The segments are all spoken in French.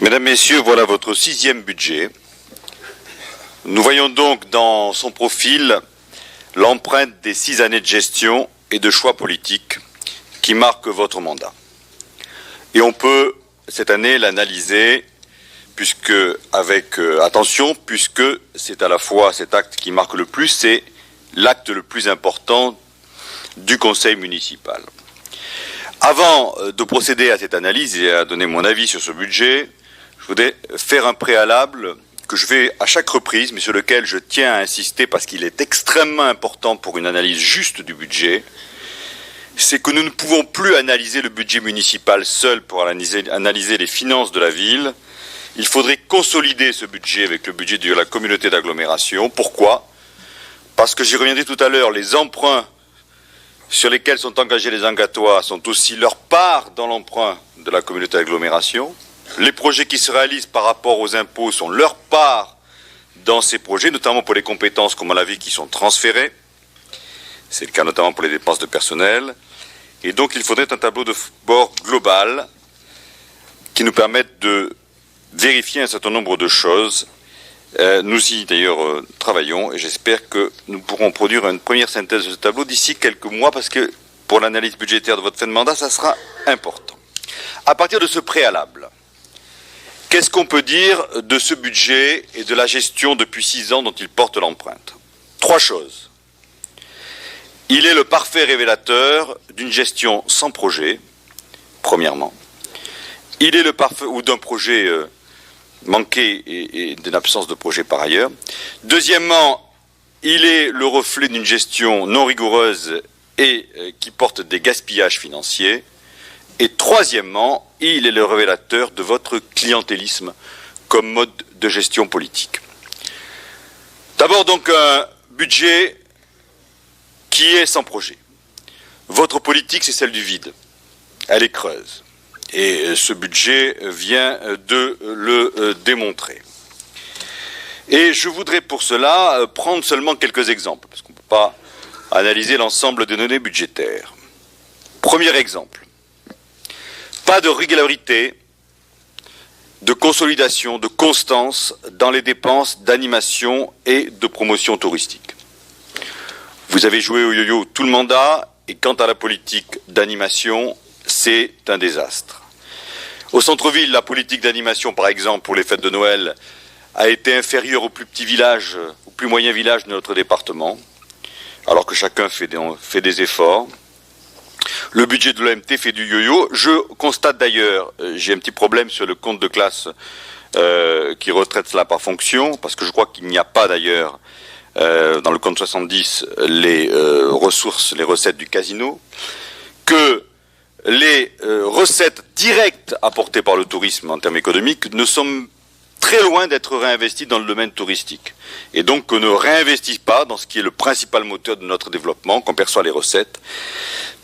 Mesdames, Messieurs, voilà votre 6e budget. Nous voyons donc dans son profil l'empreinte des 6 années de gestion et de choix politiques qui marquent votre mandat. Et on peut, cette année, l'analyser avec attention, puisque c'est à la fois cet acte qui marque le plus, c'est l'acte le plus important du Conseil municipal. Avant de procéder à cette analyse et à donner mon avis sur ce budget, je voudrais faire un préalable que je fais à chaque reprise, mais sur lequel je tiens à insister parce qu'il est extrêmement important pour une analyse juste du budget. C'est que nous ne pouvons plus analyser le budget municipal seul pour analyser les finances de la ville. Il faudrait consolider ce budget avec le budget de la communauté d'agglomération. Pourquoi ? Parce que j'y reviendrai tout à l'heure, les emprunts sur lesquels sont engagés les Angatois sont aussi leur part dans l'emprunt de la communauté d'agglomération. Les projets qui se réalisent par rapport aux impôts sont leur part dans ces projets, notamment pour les compétences, comme on l'a vu, qui sont transférées. C'est le cas notamment pour les dépenses de personnel. Et donc il faudrait un tableau de bord global qui nous permette de vérifier un certain nombre de choses. Nous y d'ailleurs travaillons et j'espère que nous pourrons produire une première synthèse de ce tableau d'ici quelques mois parce que pour l'analyse budgétaire de votre fin de mandat, ça sera important. À partir de ce préalable, qu'est-ce qu'on peut dire de ce budget et de la gestion depuis 6 ans dont il porte l'empreinte ? 3 choses. Il est le parfait révélateur d'une gestion sans projet, premièrement. Il est le parfait, ou d'un projet manqué et d'une absence de projet par ailleurs. Deuxièmement, il est le reflet d'une gestion non rigoureuse et qui porte des gaspillages financiers. Et troisièmement, il est le révélateur de votre clientélisme comme mode de gestion politique. D'abord donc un budget qui est sans projet. Votre politique, c'est celle du vide. Elle est creuse. Et ce budget vient de le démontrer. Et je voudrais pour cela prendre seulement quelques exemples, parce qu'on ne peut pas analyser l'ensemble des données budgétaires. Premier exemple. Pas de régularité, de consolidation, de constance dans les dépenses d'animation et de promotion touristique. Vous avez joué au yo-yo tout le mandat, et quant à la politique d'animation, c'est un désastre. Au centre-ville, la politique d'animation, par exemple, pour les fêtes de Noël, a été inférieure aux plus petits villages, aux plus moyens villages de notre département, alors que chacun fait des efforts. Le budget de l'OMT fait du yo-yo. Je constate d'ailleurs, j'ai un petit problème sur le compte de classe qui retraite cela par fonction, parce que je crois qu'il n'y a pas d'ailleurs dans le compte 70 les recettes du casino, que les recettes directes apportées par le tourisme en termes économiques ne sont très loin d'être réinvesties dans le domaine touristique. Et donc qu'on ne réinvestit pas dans ce qui est le principal moteur de notre développement, qu'on perçoit les recettes.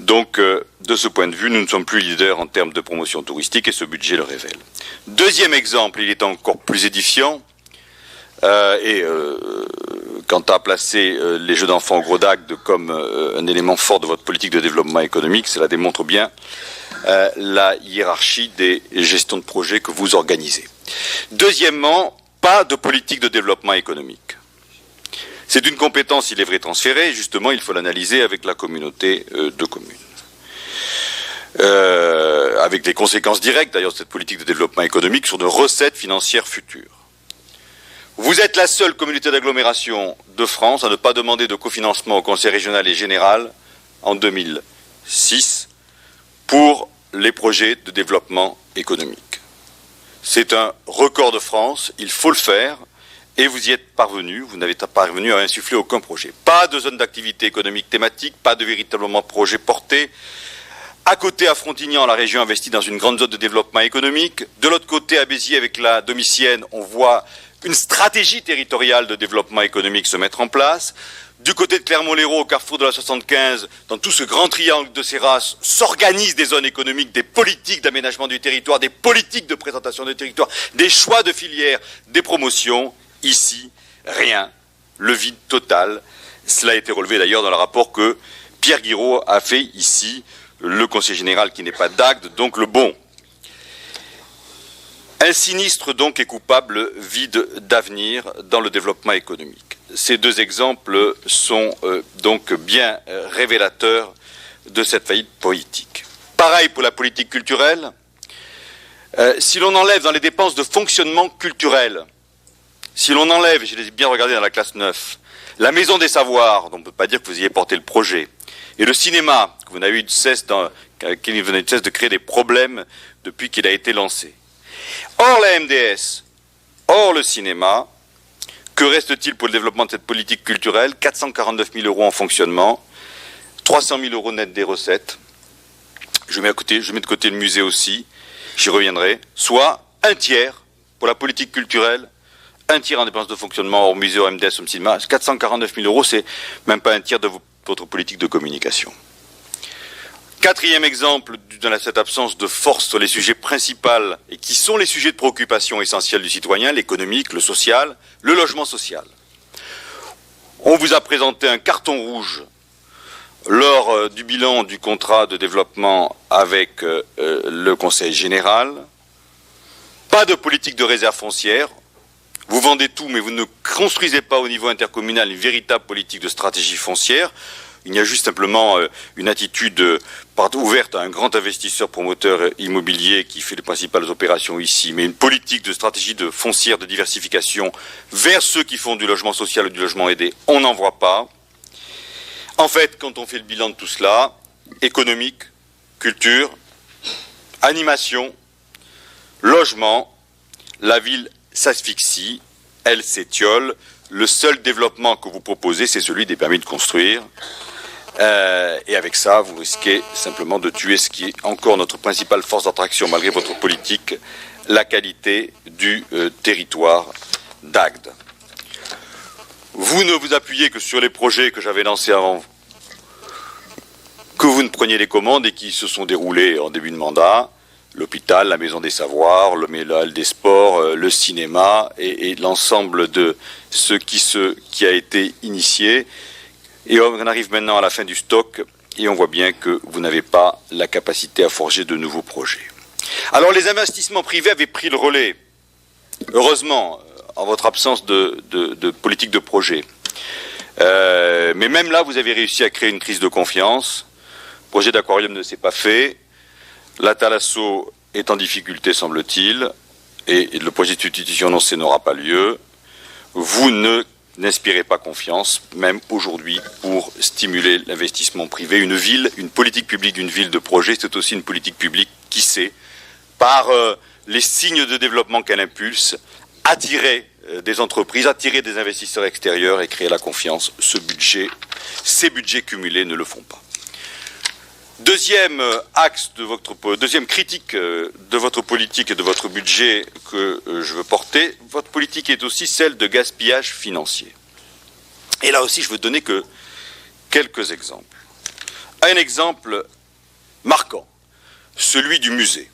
Donc, de ce point de vue, nous ne sommes plus leaders en termes de promotion touristique et ce budget le révèle. Deuxième exemple, il est encore plus édifiant. Quant à placer les jeux d'enfants au gros d'Agde comme un élément fort de votre politique de développement économique, cela démontre bien la hiérarchie des gestions de projets que vous organisez. Deuxièmement, pas de politique de développement économique. C'est une compétence, il est vrai, transférée, et justement, il faut l'analyser avec la communauté de communes. Avec des conséquences directes, d'ailleurs, de cette politique de développement économique sur de recettes financières futures. Vous êtes la seule communauté d'agglomération de France à ne pas demander de cofinancement au Conseil régional et général en 2006 pour les projets de développement économique. C'est un record de France, il faut le faire, et vous y êtes parvenu, vous n'avez pas parvenu à insuffler aucun projet. Pas de zone d'activité économique thématique, pas de véritablement projet porté. À côté, à Frontignan, la région investit dans une grande zone de développement économique. De l'autre côté, à Béziers, avec la Domitienne, on voit une stratégie territoriale de développement économique se mettre en place. Du côté de Clermont-Lérault, au carrefour de la 75, dans tout ce grand triangle de Serras, s'organisent des zones économiques, des politiques d'aménagement du territoire, des politiques de présentation du territoire, des choix de filières, des promotions. Ici, rien. Le vide total. Cela a été relevé d'ailleurs dans le rapport que Pierre Guiraud a fait ici, le conseiller général qui n'est pas d'Agde, donc le bon. Un sinistre donc et coupable vide d'avenir dans le développement économique. Ces deux exemples sont donc bien révélateurs de cette faillite politique. Pareil pour la politique culturelle. Si l'on enlève dans les dépenses de fonctionnement culturel, si l'on enlève, je l'ai bien regardé dans la classe 9, la Maison des Savoirs, dont on ne peut pas dire que vous ayez porté le projet, et le cinéma, que vous n'avez eu de cesse de créer des problèmes depuis qu'il a été lancé. Hors la MDS, hors le cinéma, que reste-t-il pour le développement de cette politique culturelle? 449 000 euros en fonctionnement, 300 000 euros net des recettes. Je mets de côté le musée aussi, j'y reviendrai. Soit un tiers pour la politique culturelle, un tiers en dépenses de fonctionnement hors musée, hors MDS, hors cinéma. 449 000 euros, c'est même pas un tiers de votre politique de communication. Quatrième exemple de cette absence de force sur les sujets principaux et qui sont les sujets de préoccupation essentiels du citoyen, l'économique, le social, le logement social. On vous a présenté un carton rouge lors du bilan du contrat de développement avec le Conseil général. Pas de politique de réserve foncière. Vous vendez tout, mais vous ne construisez pas au niveau intercommunal une véritable politique de stratégie foncière. Il y a juste simplement une attitude ouverte à un grand investisseur promoteur immobilier qui fait les principales opérations ici, mais une politique de stratégie de foncière de diversification vers ceux qui font du logement social ou du logement aidé, on n'en voit pas. En fait, quand on fait le bilan de tout cela, économique, culture, animation, logement, la ville s'asphyxie, elle s'étiole. Le seul développement que vous proposez, c'est celui des permis de construire. Et avec ça, vous risquez simplement de tuer ce qui est encore notre principale force d'attraction, malgré votre politique, la qualité du territoire d'Agde. Vous ne vous appuyez que sur les projets que j'avais lancés avant, que vous ne preniez les commandes et qui se sont déroulés en début de mandat. L'hôpital, la Maison des Savoirs, le Mélal des Sports, le cinéma et l'ensemble de ce qui a été initié. Et on arrive maintenant à la fin du stock et on voit bien que vous n'avez pas la capacité à forger de nouveaux projets. Alors les investissements privés avaient pris le relais, heureusement, en votre absence de politique de projet. Mais même là, vous avez réussi à créer une crise de confiance. Le projet d'aquarium ne s'est pas fait. La Thalasso est en difficulté, semble-t-il, et le projet de substitution annoncé n'aura pas lieu. Vous n'inspirez pas confiance, même aujourd'hui, pour stimuler l'investissement privé. Une politique publique d'une ville de projet, c'est aussi une politique publique qui sait, par les signes de développement qu'elle impulse, attirer des entreprises, attirer des investisseurs extérieurs et créer la confiance. Ces budgets cumulés ne le font pas. Deuxième critique de votre politique et de votre budget que je veux porter, votre politique est aussi celle de gaspillage financier. Et là aussi, je veux donner que quelques exemples. Un exemple marquant, celui du musée.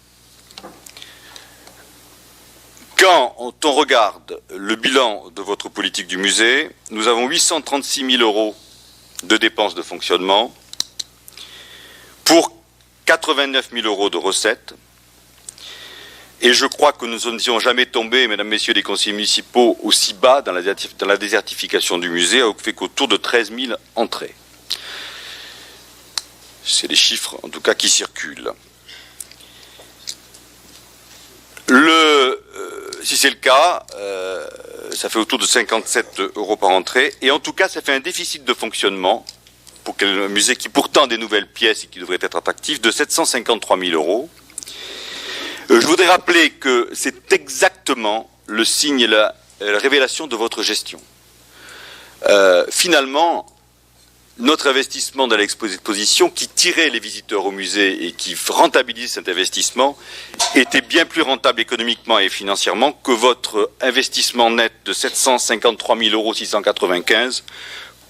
Quand on regarde le bilan de votre politique du musée, nous avons 836 000 euros de dépenses de fonctionnement, pour 89 000 euros de recettes. Et je crois que nous n'étions jamais tombés, mesdames, messieurs les conseillers municipaux, aussi bas dans la désertification du musée, au fait qu'autour de 13 000 entrées. C'est les chiffres, en tout cas, qui circulent. Si c'est le cas, ça fait autour de 57 euros par entrée. Et en tout cas, ça fait un déficit de fonctionnement pour un musée qui pourtant a des nouvelles pièces et qui devrait être attractif, de 753 000 euros. Je voudrais rappeler que c'est exactement le signe et la révélation de votre gestion. Finalement, notre investissement dans l'exposition qui tirait les visiteurs au musée et qui rentabilise cet investissement était bien plus rentable économiquement et financièrement que votre investissement net de 753 695 €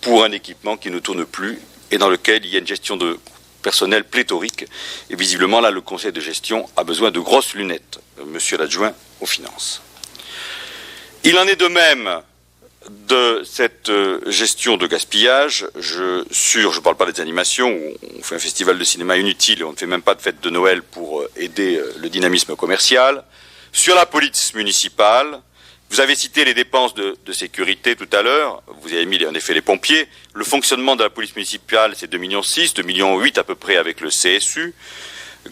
pour un équipement qui ne tourne plus et dans lequel il y a une gestion de personnel pléthorique. Et visiblement, là, le conseil de gestion a besoin de grosses lunettes, monsieur l'adjoint aux finances. Il en est de même de cette gestion de gaspillage. Je ne parle pas des animations, où on fait un festival de cinéma inutile et on ne fait même pas de fête de Noël pour aider le dynamisme commercial. Sur la police municipale, vous avez cité les dépenses de sécurité tout à l'heure, vous avez mis en effet les pompiers. Le fonctionnement de la police municipale, c'est 2,6 millions, 2,8 millions à peu près avec le CSU,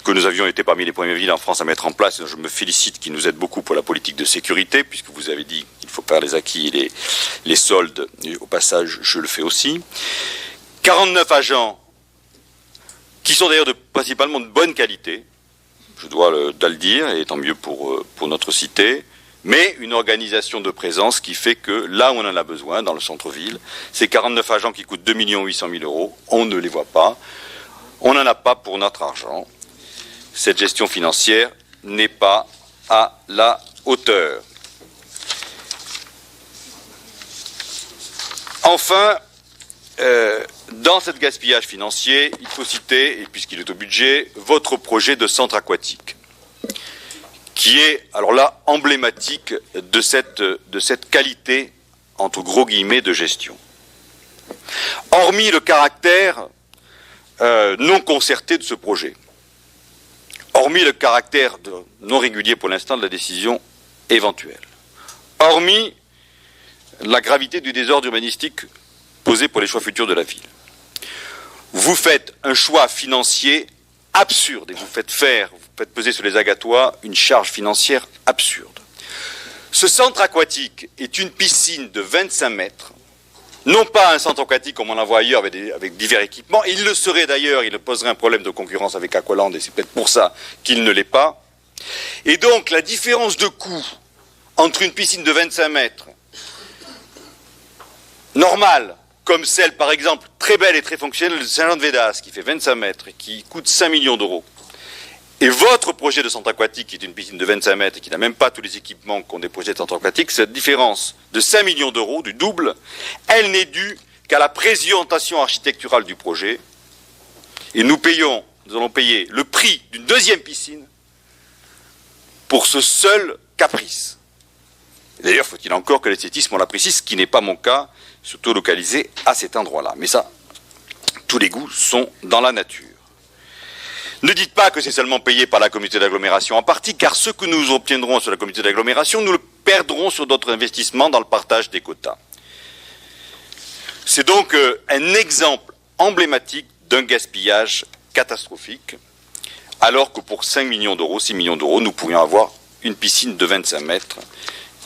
que nous avions été parmi les premières villes en France à mettre en place. Et je me félicite qu'il nous aide beaucoup pour la politique de sécurité, puisque vous avez dit qu'il faut faire les acquis et les soldes. Et au passage, je le fais aussi. 49 agents, qui sont d'ailleurs principalement de bonne qualité, je dois le dire, et tant mieux pour notre cité, mais une organisation de présence qui fait que là où on en a besoin, dans le centre-ville, ces 49 agents qui coûtent 2 800 000 euros, on ne les voit pas, on n'en a pas pour notre argent. Cette gestion financière n'est pas à la hauteur. Enfin, dans ce gaspillage financier, il faut citer, et puisqu'il est au budget, votre projet de centre aquatique, qui est, alors là, emblématique de cette qualité, entre gros guillemets, de gestion. Hormis le caractère non concerté de ce projet, hormis le caractère non régulier pour l'instant de la décision éventuelle, hormis la gravité du désordre urbanistique posé pour les choix futurs de la ville, vous faites un choix financier absurde et vous faites peser sur les Agatois une charge financière absurde. Ce centre aquatique est une piscine de 25 mètres, non pas un centre aquatique comme on en voit ailleurs avec divers équipements. Il le serait d'ailleurs, il poserait un problème de concurrence avec Aqualand et c'est peut-être pour ça qu'il ne l'est pas. Et donc la différence de coût entre une piscine de 25 mètres normale, comme celle par exemple très belle et très fonctionnelle de Saint-Jean-de-Védas, qui fait 25 mètres et qui coûte 5 millions d'euros, et votre projet de centre aquatique, qui est une piscine de 25 mètres et qui n'a même pas tous les équipements qu'ont des projets de centre aquatique, cette différence de 5 millions d'euros, du double, elle n'est due qu'à la présentation architecturale du projet. Et nous allons payer le prix d'une deuxième piscine pour ce seul caprice. D'ailleurs, faut-il encore que l'esthétisme l'apprécie, ce qui n'est pas mon cas, surtout localisé à cet endroit-là. Mais ça, tous les goûts sont dans la nature. Ne dites pas que c'est seulement payé par la communauté d'agglomération en partie, car ce que nous obtiendrons sur la communauté d'agglomération, nous le perdrons sur d'autres investissements dans le partage des quotas. C'est donc un exemple emblématique d'un gaspillage catastrophique, alors que pour 5 millions d'euros, 6 millions d'euros, nous pourrions avoir une piscine de 25 mètres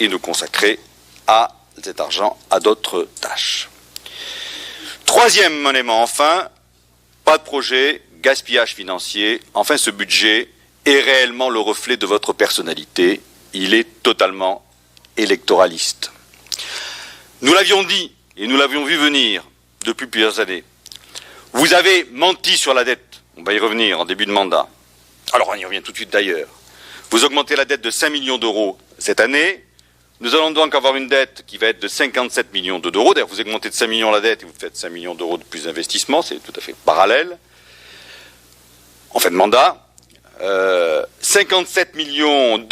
et nous consacrer à cet argent à d'autres tâches. Troisième élément, enfin, pas de projet, gaspillage financier. Enfin, ce budget est réellement le reflet de votre personnalité. Il est totalement électoraliste. Nous l'avions dit et nous l'avions vu venir depuis plusieurs années. Vous avez menti sur la dette. On va y revenir en début de mandat. Alors, on y revient tout de suite d'ailleurs. Vous augmentez la dette de 5 millions d'euros cette année. Nous allons donc avoir une dette qui va être de 57 millions d'euros. D'ailleurs, vous augmentez de 5 millions la dette et vous faites 5 millions d'euros de plus d'investissement. C'est tout à fait parallèle. En fin de mandat, 57 millions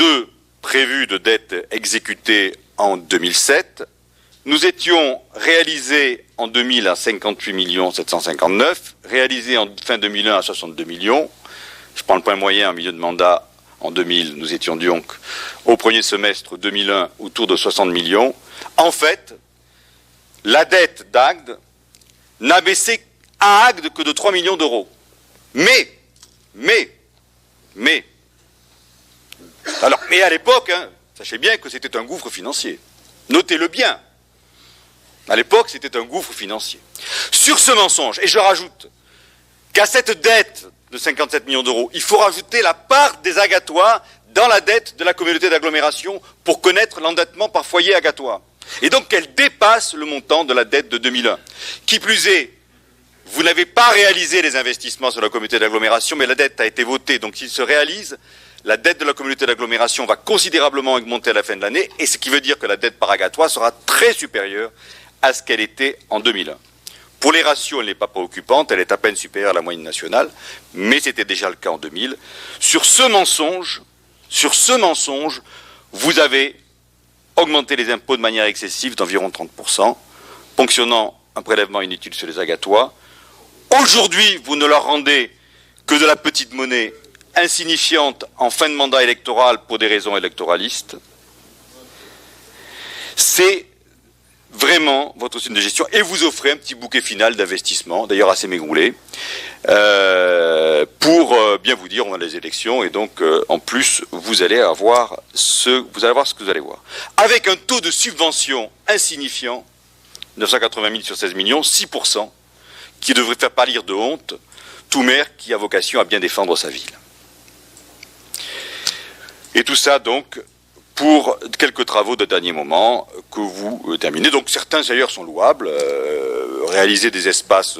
prévus de dettes exécutées en 2007. Nous étions réalisés en 2000 à 58 759, réalisés en fin 2001 à 62 millions. Je prends le point moyen en milieu de mandat. En 2000, nous étions donc au premier semestre 2001 autour de 60 millions. En fait, la dette d'Agde n'a baissé à Agde que de 3 millions d'euros. Mais à l'époque, sachez bien que c'était un gouffre financier. Notez-le bien. À l'époque, c'était un gouffre financier. Sur ce mensonge, et je rajoute qu'à cette dette de 57 millions d'euros, il faut rajouter la part des Agatois dans la dette de la communauté d'agglomération pour connaître l'endettement par foyer agatois. Et donc qu'elle dépasse le montant de la dette de 2001. Qui plus est, vous n'avez pas réalisé les investissements sur la communauté d'agglomération, mais la dette a été votée. Donc s'il se réalise, la dette de la communauté d'agglomération va considérablement augmenter à la fin de l'année, et ce qui veut dire que la dette par Agatois sera très supérieure à ce qu'elle était en 2001. Pour les ratios, elle n'est pas préoccupante, elle est à peine supérieure à la moyenne nationale, mais c'était déjà le cas en 2000. Sur ce mensonge, vous avez augmenté les impôts de manière excessive d'environ 30%, ponctionnant un prélèvement inutile sur les Agatois. Aujourd'hui, vous ne leur rendez que de la petite monnaie insignifiante en fin de mandat électoral pour des raisons électoralistes. C'est vraiment votre système de gestion, et vous offrez un petit bouquet final d'investissement, d'ailleurs assez mégoulé, pour bien vous dire on a les élections, et donc en plus vous allez avoir ce que vous allez voir. Avec un taux de subvention insignifiant, 980 000 sur 16 millions, 6%, qui devrait faire pâlir de honte tout maire qui a vocation à bien défendre sa ville. Et tout ça donc pour quelques travaux de dernier moment que vous terminez. Donc certains d'ailleurs sont louables. Réaliser des espaces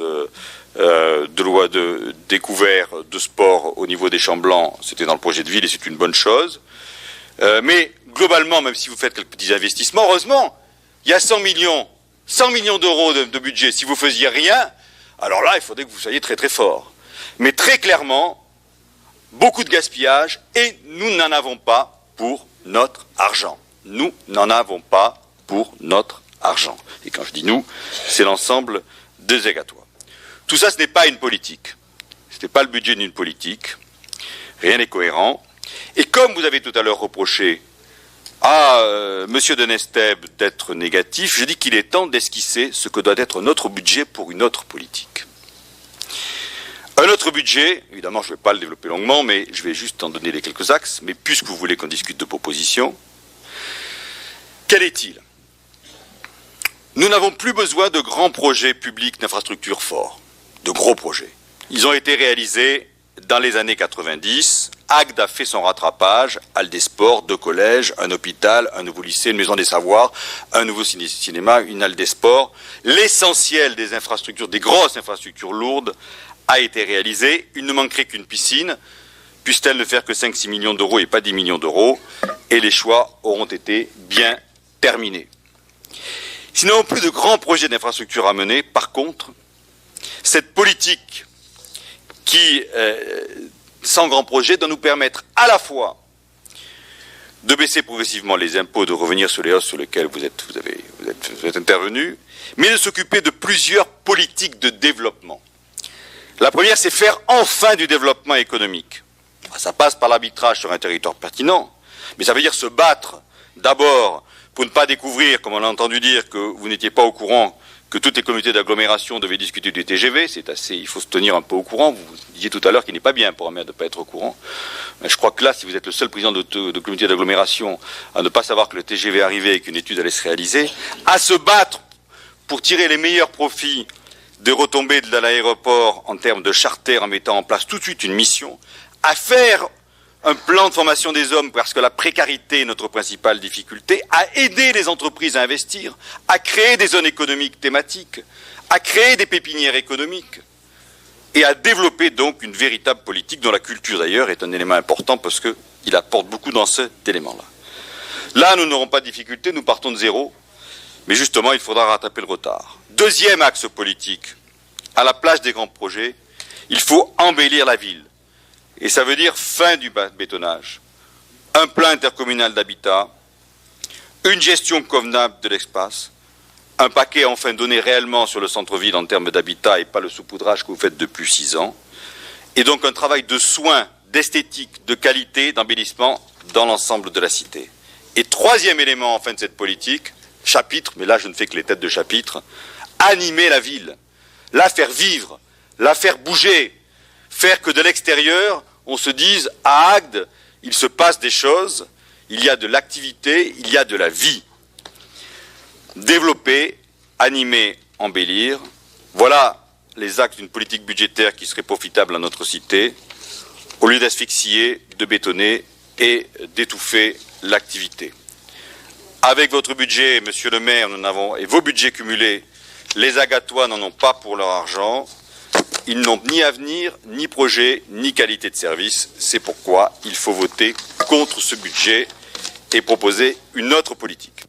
de découverts de sport au niveau des Champs Blancs, c'était dans le projet de ville et c'est une bonne chose. Mais globalement, même si vous faites quelques petits investissements, heureusement, il y a 100 millions d'euros de budget. Si vous faisiez rien, alors là, il faudrait que vous soyez très très fort. Mais très clairement, beaucoup de gaspillage et nous n'en avons pas pour notre argent. Nous n'en avons pas pour notre argent. Et quand je dis nous, c'est l'ensemble des Égatois. Tout ça, ce n'est pas une politique. Ce n'est pas le budget d'une politique. Rien n'est cohérent. Et comme vous avez tout à l'heure reproché à M. de Nestèbe d'être négatif, je dis qu'il est temps d'esquisser ce que doit être notre budget pour une autre politique. Un autre budget, évidemment je ne vais pas le développer longuement, mais je vais juste en donner les quelques axes, mais puisque vous voulez qu'on discute de propositions, quel est-il? Nous n'avons plus besoin de grands projets publics d'infrastructures forts, de gros projets. Ils ont été réalisés dans les années 90, Agde a fait son rattrapage, halle des sports, 2 collèges, un hôpital, un nouveau lycée, une maison des savoirs, un nouveau cinéma, une halle des sports. L'essentiel des infrastructures, des grosses infrastructures lourdes, a été réalisé. Il ne manquerait qu'une piscine, puisse-t-elle ne faire que 5-6 millions d'euros et pas 10 millions d'euros, et les choix auront été bien terminés. Si nous n'avons plus de grands projets d'infrastructure à mener, par contre, cette politique qui, sans grand projet, doit nous permettre à la fois de baisser progressivement les impôts, de revenir sur les hausses sur lesquelles vous êtes intervenus, mais de s'occuper de plusieurs politiques de développement. La première, c'est faire enfin du développement économique. Ça passe par l'arbitrage sur un territoire pertinent, mais ça veut dire se battre d'abord pour ne pas découvrir, comme on a entendu dire, que vous n'étiez pas au courant que toutes les communautés d'agglomération devaient discuter du TGV. C'est assez, il faut se tenir un peu au courant. Vous disiez tout à l'heure qu'il n'est pas bien pour un maire de ne pas être au courant. Mais je crois que là, si vous êtes le seul président de communauté d'agglomération à ne pas savoir que le TGV arrivait et qu'une étude allait se réaliser, à se battre pour tirer les meilleurs profits des retombées de l'aéroport en termes de charter, en mettant en place tout de suite une mission, à faire un plan de formation des hommes, parce que la précarité est notre principale difficulté, à aider les entreprises à investir, à créer des zones économiques thématiques, à créer des pépinières économiques, et à développer donc une véritable politique dont la culture d'ailleurs est un élément important parce qu'il apporte beaucoup dans cet élément-là. Là, nous n'aurons pas de difficulté, nous partons de zéro, mais justement, il faudra rattraper le retard. Deuxième axe politique, à la place des grands projets, il faut embellir la ville. Et ça veut dire fin du bétonnage, un plan intercommunal d'habitat, une gestion convenable de l'espace, un paquet enfin donné réellement sur le centre-ville en termes d'habitat et pas le saupoudrage que vous faites depuis 6 ans, et donc un travail de soins, d'esthétique, de qualité, d'embellissement dans l'ensemble de la cité. Et troisième élément enfin de cette politique, chapitre, mais là je ne fais que les têtes de chapitre, animer la ville, la faire vivre, la faire bouger, faire que de l'extérieur, on se dise, à Agde, il se passe des choses, il y a de l'activité, il y a de la vie. Développer, animer, embellir, voilà les axes d'une politique budgétaire qui serait profitable à notre cité, au lieu d'asphyxier, de bétonner et d'étouffer l'activité. Avec votre budget, monsieur le maire, et vos budgets cumulés, les Agatois n'en ont pas pour leur argent. Ils n'ont ni avenir, ni projet, ni qualité de service. C'est pourquoi il faut voter contre ce budget et proposer une autre politique.